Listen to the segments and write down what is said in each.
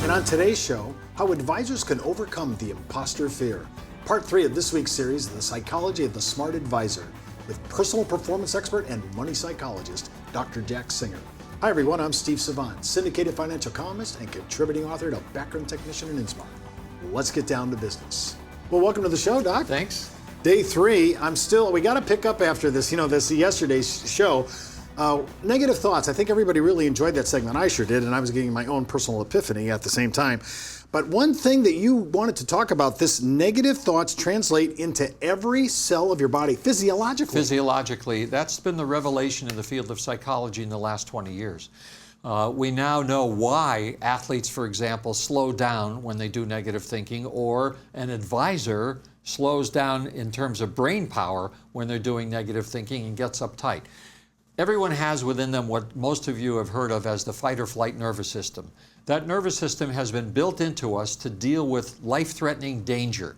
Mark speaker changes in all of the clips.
Speaker 1: And on today's show, how advisors can overcome the imposter fear. Part 3 of this week's series, The Psychology of the Smart Advisor, with personal performance expert and money psychologist, Dr. Jack Singer. Hi everyone, I'm Steve Savant, syndicated financial columnist and contributing author to Background Technician and Inspire. Let's get down to business. Well, welcome to the show, Doc.
Speaker 2: Thanks.
Speaker 1: Day 3, we got to pick up after this, yesterday's show. Negative thoughts. I think everybody really enjoyed that segment. I sure did, and I was getting my own personal epiphany at the same time. But one thing that you wanted to talk about, this negative thoughts translate into every cell of your body physiologically.
Speaker 2: Physiologically, that's been the revelation in the field of psychology in the last 20 years. We now know why athletes, for example, slow down when they do negative thinking, or an advisor slows down in terms of brain power when they're doing negative thinking and gets uptight. Everyone has within them what most of you have heard of as the fight or flight nervous system. That nervous system has been built into us to deal with life-threatening danger.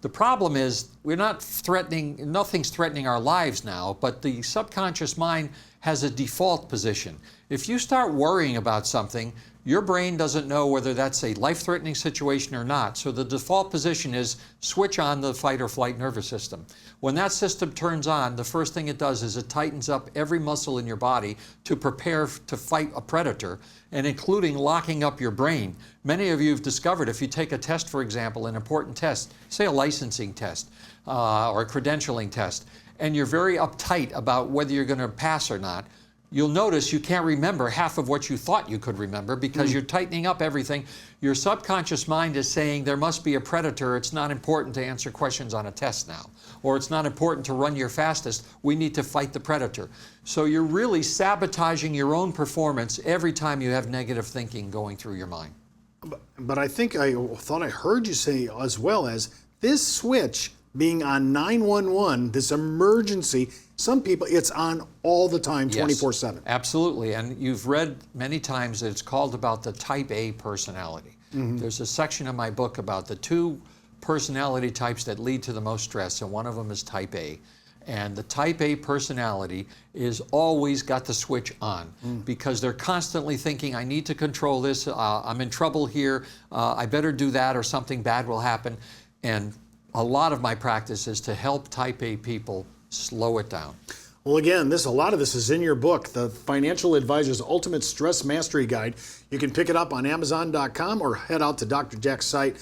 Speaker 2: The problem is nothing's threatening our lives now, but the subconscious mind has a default position. If you start worrying about something, your brain doesn't know whether that's a life-threatening situation or not. So the default position is switch on the fight or flight nervous system. When that system turns on, the first thing it does is it tightens up every muscle in your body to prepare to fight a predator, and including locking up your brain. Many of you have discovered if you take a test, for example, an important test, say a licensing test or a credentialing test, and you're very uptight about whether you're going to pass or not, you'll notice you can't remember half of what you thought you could remember because you're tightening up everything. Your subconscious mind is saying there must be a predator. It's not important to answer questions on a test now. Or it's not important to run your fastest. We need to fight the predator. So you're really sabotaging your own performance every time you have negative thinking going through your mind.
Speaker 1: But I thought I heard you say as well as this switch being on 911, this emergency, some people, it's on all the time, 24/7.
Speaker 2: Yes, absolutely. And you've read many times that it's called about the type A personality. There's a section in my book about the 2 personality types that lead to the most stress, and one of them is type A. And the type A personality is always got the switch on because they're constantly thinking, I need to control this, I'm in trouble here, I better do that or something bad will happen. And a lot of my practice is to help type A people slow it down.
Speaker 1: Well, again, a lot of this is in your book, The Financial Advisor's Ultimate Stress Mastery Guide. You can pick it up on Amazon.com or head out to Dr. Jack's site.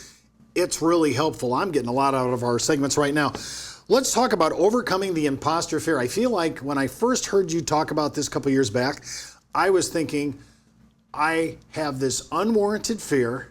Speaker 1: It's really helpful. I'm getting a lot out of our segments right now. Let's talk about overcoming the imposter fear. I feel like when I first heard you talk about this a couple years back, I was thinking, I have this unwarranted fear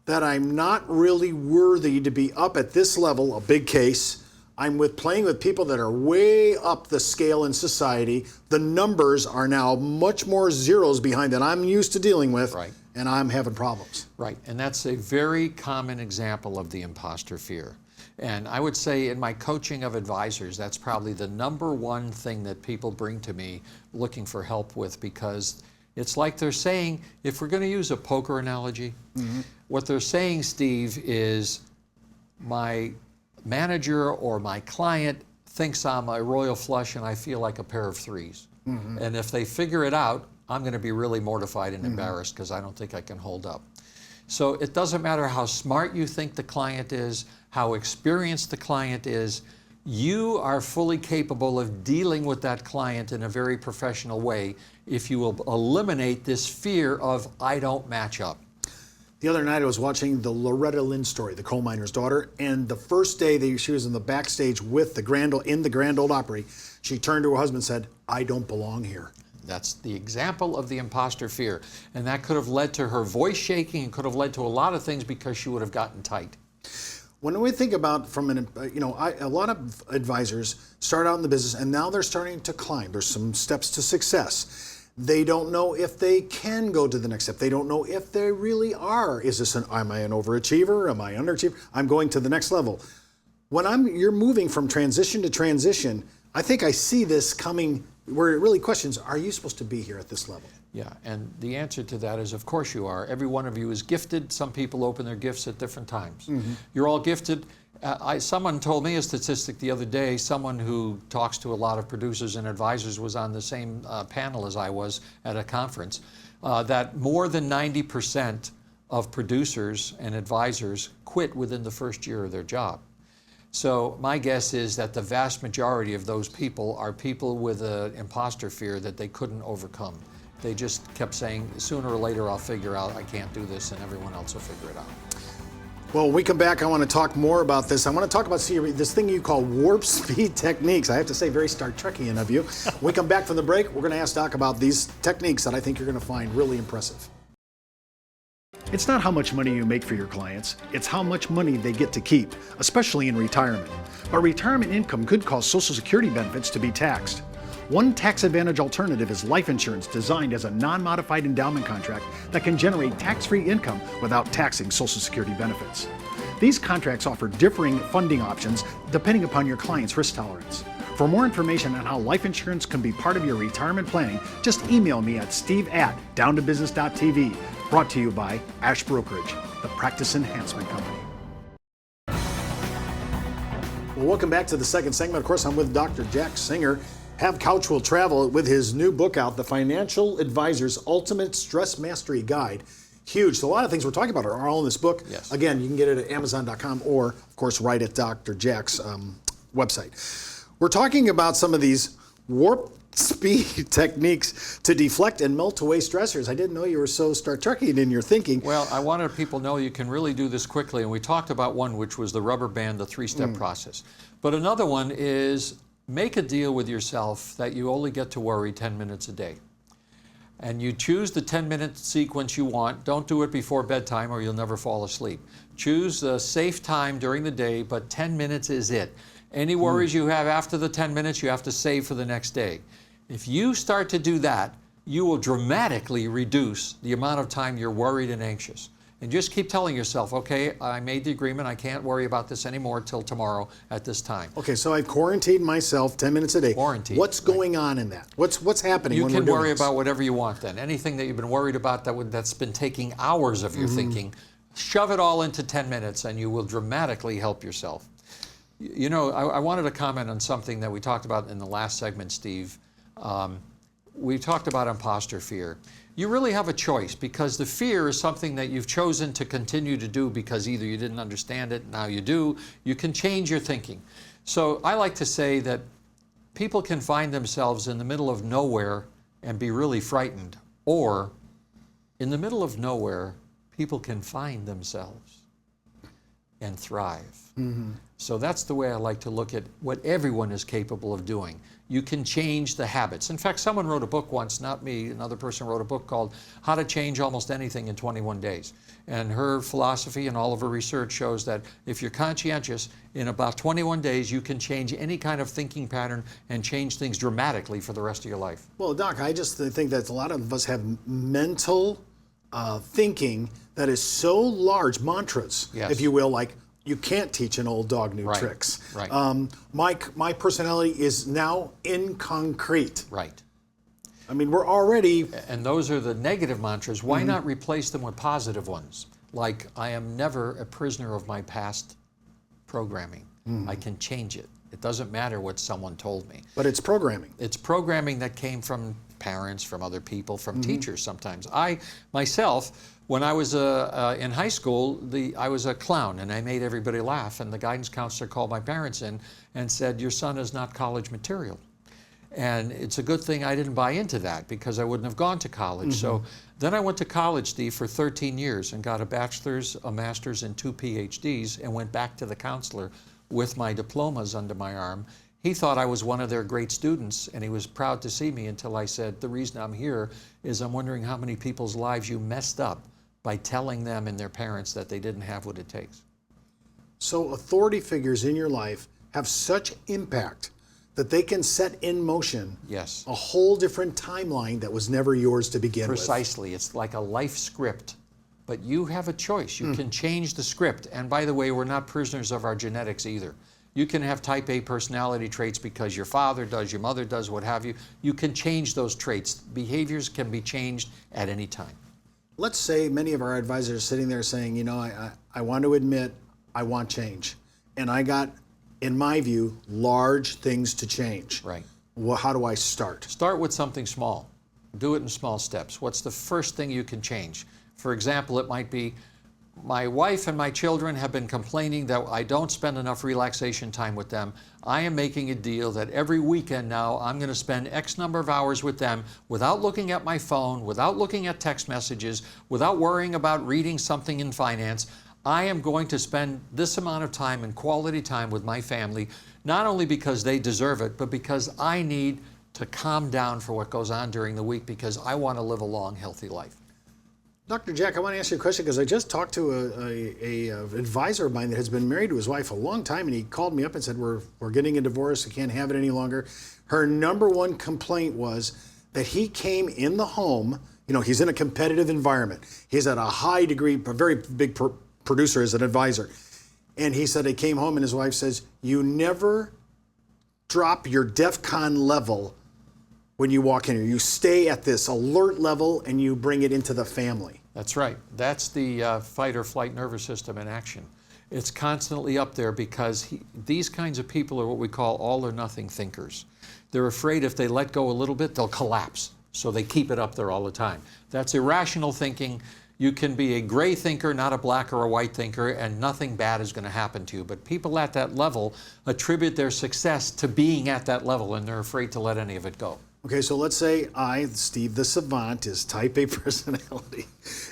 Speaker 1: that I'm not really worthy to be up at this level, a big case. I'm playing with people that are way up the scale in society. The numbers are now much more zeros behind that I'm used to dealing with,
Speaker 2: right,
Speaker 1: and I'm having problems.
Speaker 2: Right, and that's a very common example of the imposter fear. And I would say in my coaching of advisors, that's probably the #1 thing that people bring to me looking for help with, because it's like they're saying, if we're going to use a poker analogy, what they're saying, Steve, is my manager or my client thinks I'm a royal flush and I feel like a pair of 3s. And if they figure it out, I'm going to be really mortified and embarrassed because I don't think I can hold up. So it doesn't matter how smart you think the client is, how experienced the client is, you are fully capable of dealing with that client in a very professional way if you will eliminate this fear of, I don't match up.
Speaker 1: The other night I was watching the Loretta Lynn story, the coal miner's daughter, and the first day she was in the backstage with the Grand Ole Opry, she turned to her husband and said, I don't belong here.
Speaker 2: That's the example of the imposter fear. And that could have led to her voice shaking and could have led to a lot of things because she would have gotten tight.
Speaker 1: When we think about a lot of advisors start out in the business and now they're starting to climb. There's some steps to success. They don't know if they can go to the next step. They don't know if they really are. Am I an overachiever? Am I underachiever? I'm going to the next level. When you're moving from transition to transition, I think I see this coming where it really questions, are you supposed to be here at this level?
Speaker 2: Yeah, and the answer to that is, of course you are. Every one of you is gifted. Some people open their gifts at different times. You're all gifted. Someone told me a statistic the other day, someone who talks to a lot of producers and advisors was on the same panel as I was at a conference, that more than 90% of producers and advisors quit within the first year of their job. So my guess is that the vast majority of those people are people with an imposter fear that they couldn't overcome. They just kept saying, sooner or later I'll figure out I can't do this, and everyone else will figure it out.
Speaker 1: Well, when we come back, I want to talk more about this. I want to talk about this thing you call warp speed techniques. I have to say, very Star Trekian of you. When we come back from the break, we're going to ask Doc about these techniques that I think you're going to find really impressive. It's not how much money you make for your clients, it's how much money they get to keep, especially in retirement. But retirement income could cause Social Security benefits to be taxed. One tax advantage alternative is life insurance designed as a non-modified endowment contract that can generate tax-free income without taxing Social Security benefits. These contracts offer differing funding options depending upon your client's risk tolerance. For more information on how life insurance can be part of your retirement planning, just email me at steve@downtobusiness.tv. Brought to you by Ash Brokerage, the practice enhancement company. Well, welcome back to the second segment. Of course, I'm with Dr. Jack Singer. Have Couch Will Travel with his new book out, The Financial Advisor's Ultimate Stress Mastery Guide. Huge. So a lot of things we're talking about are all in this book.
Speaker 2: Yes.
Speaker 1: Again, you can get it at Amazon.com or, of course, right at Dr. Jack's website. We're talking about some of these warp speed techniques to deflect and melt away stressors. I didn't know you were so Star Trekian in your thinking.
Speaker 2: Well, I wanted people to know you can really do this quickly, and we talked about one, which was the rubber band, the three-step process. But another one is make a deal with yourself that you only get to worry 10 minutes a day. And you choose the 10-minute sequence you want. Don't do it before bedtime or you'll never fall asleep. Choose a safe time during the day, but 10 minutes is it. Any worries you have after the 10 minutes, you have to save for the next day. If you start to do that, you will dramatically reduce the amount of time you're worried and anxious. And just keep telling yourself, okay, I made the agreement, I can't worry about this anymore till tomorrow at this time.
Speaker 1: Okay, so I've quarantined myself 10 minutes a day.
Speaker 2: Quarantine.
Speaker 1: What's going on in that? What's happening
Speaker 2: You
Speaker 1: when
Speaker 2: can
Speaker 1: we're doing
Speaker 2: worry
Speaker 1: this?
Speaker 2: about whatever you want then. Anything that you've been worried about that's been taking hours of your thinking, shove it all into 10 minutes and you will dramatically help yourself. You know, I wanted to comment on something that we talked about in the last segment, Steve. We talked about imposter fear. You really have a choice because the fear is something that you've chosen to continue to do because either you didn't understand it, now you do. You can change your thinking. So I like to say that people can find themselves in the middle of nowhere and be really frightened, or in the middle of nowhere, people can find themselves and thrive. So that's the way I like to look at what everyone is capable of doing. You can change the habits. In fact, someone wrote a book once, not me, another person wrote a book called How to Change Almost Anything in 21 Days. And her philosophy and all of her research shows that if you're conscientious, in about 21 days, you can change any kind of thinking pattern and change things dramatically for the rest of your life.
Speaker 1: Well, Doc, I just think that a lot of us have mental thinking that is so large, mantras,
Speaker 2: Yes.
Speaker 1: if you will, like, you can't teach an old dog new tricks.
Speaker 2: Right.
Speaker 1: My personality is now in concrete.
Speaker 2: Right.
Speaker 1: I mean, we're already...
Speaker 2: And those are the negative mantras. Why not replace them with positive ones? Like, I am never a prisoner of my past programming. I can change it. It doesn't matter what someone told me.
Speaker 1: But it's programming.
Speaker 2: It's programming that came from parents, from other people, from teachers sometimes. I, myself, when I was in high school, I was a clown and I made everybody laugh, and the guidance counselor called my parents in and said, your son is not college material. And it's a good thing I didn't buy into that because I wouldn't have gone to college. So then I went to college, Steve, for 13 years and got a bachelor's, a master's, and 2 PhDs and went back to the counselor with my diplomas under my arm. He thought I was one of their great students, and he was proud to see me until I said, the reason I'm here is I'm wondering how many people's lives you messed up by telling them and their parents that they didn't have what it takes.
Speaker 1: So authority figures in your life have such impact that they can set in motion
Speaker 2: Yes.
Speaker 1: a whole different timeline that was never yours to begin with.
Speaker 2: Precisely. It's like a life script. But you have a choice. You can change the script. And by the way, we're not prisoners of our genetics either. You can have type A personality traits because your father does, your mother does, what have you. You can change those traits. Behaviors can be changed at any time.
Speaker 1: Let's say many of our advisors are sitting there saying, you know, I want to admit I want change. And I got, in my view, large things to change.
Speaker 2: Right.
Speaker 1: Well, how do I start?
Speaker 2: Start with something small. Do it in small steps. What's the first thing you can change? For example, it might be, my wife and my children have been complaining that I don't spend enough relaxation time with them. I am making a deal that every weekend now I'm going to spend X number of hours with them without looking at my phone, without looking at text messages, without worrying about reading something in finance. I am going to spend this amount of time and quality time with my family, not only because they deserve it, but because I need to calm down for what goes on during the week because I want to live a long, healthy life.
Speaker 1: Dr. Jack, I want to ask you a question because I just talked to a advisor of mine that has been married to his wife a long time, and he called me up and said, we're getting a divorce, I can't have it any longer. Her number one complaint was that he came in the home, you know, he's in a competitive environment. He's at a high degree, a very big producer as an advisor. And he said he came home and his wife says, you never drop your DEFCON level when you walk in here. You stay at this alert level and you bring it into the family.
Speaker 2: That's right. That's the fight or flight nervous system in action. It's constantly up there because these kinds of people are what we call all or nothing thinkers. They're afraid if they let go a little bit, they'll collapse. So they keep it up there all the time. That's irrational thinking. You can be a gray thinker, not a black or a white thinker, and nothing bad is going to happen to you. But people at that level attribute their success to being at that level, and they're afraid to let any of it go.
Speaker 1: Okay, so let's say I, Steve the Savant, is type A personality,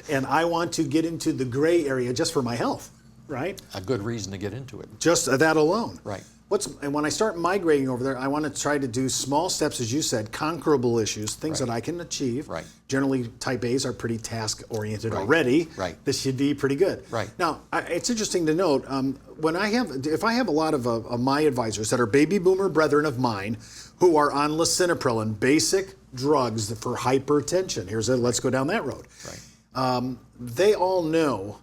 Speaker 1: and I want to get into the gray area just for my health, right?
Speaker 2: A good reason to get into it.
Speaker 1: Just that alone.
Speaker 2: Right.
Speaker 1: And when I start migrating over there, I want to try to do small steps, as you said, conquerable issues, things that I can achieve.
Speaker 2: Right.
Speaker 1: Generally, type A's are pretty task-oriented
Speaker 2: Right.
Speaker 1: already.
Speaker 2: Right.
Speaker 1: This should be pretty good.
Speaker 2: Right.
Speaker 1: Now, it's interesting to note, if I have a lot of my advisors that are baby boomer brethren of mine who are on lisinopril, basic drugs for hypertension. Let's go down that road.
Speaker 2: Right.
Speaker 1: They all know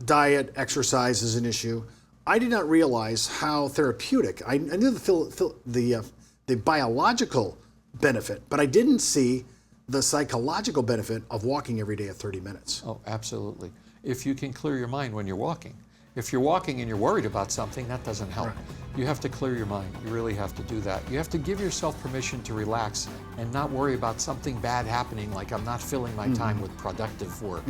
Speaker 1: diet, exercise is an issue. I did not realize how therapeutic. I knew the biological benefit, but I didn't see the psychological benefit of walking every day at 30 minutes.
Speaker 2: Oh, absolutely. If you can clear your mind when you're walking. If you're walking and you're worried about something, that doesn't help.
Speaker 1: Right.
Speaker 2: You have to clear your mind. You really have to do that. You have to give yourself permission to relax and not worry about something bad happening, like I'm not filling my time with productive work.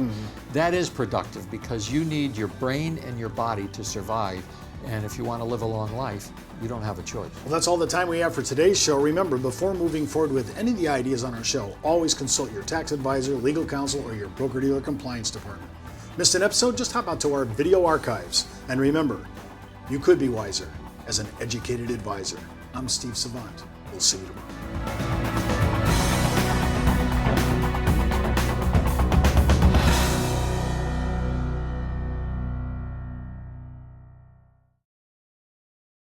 Speaker 2: That is productive because you need your brain and your body to survive. And if you want to live a long life, you don't have a choice.
Speaker 1: Well, that's all the time we have for today's show. Remember, before moving forward with any of the ideas on our show, always consult your tax advisor, legal counsel, or your broker-dealer compliance department. Missed an episode? Just hop out to our video archives. And remember, you could be wiser as an educated advisor. I'm Steve Savant. We'll see you tomorrow.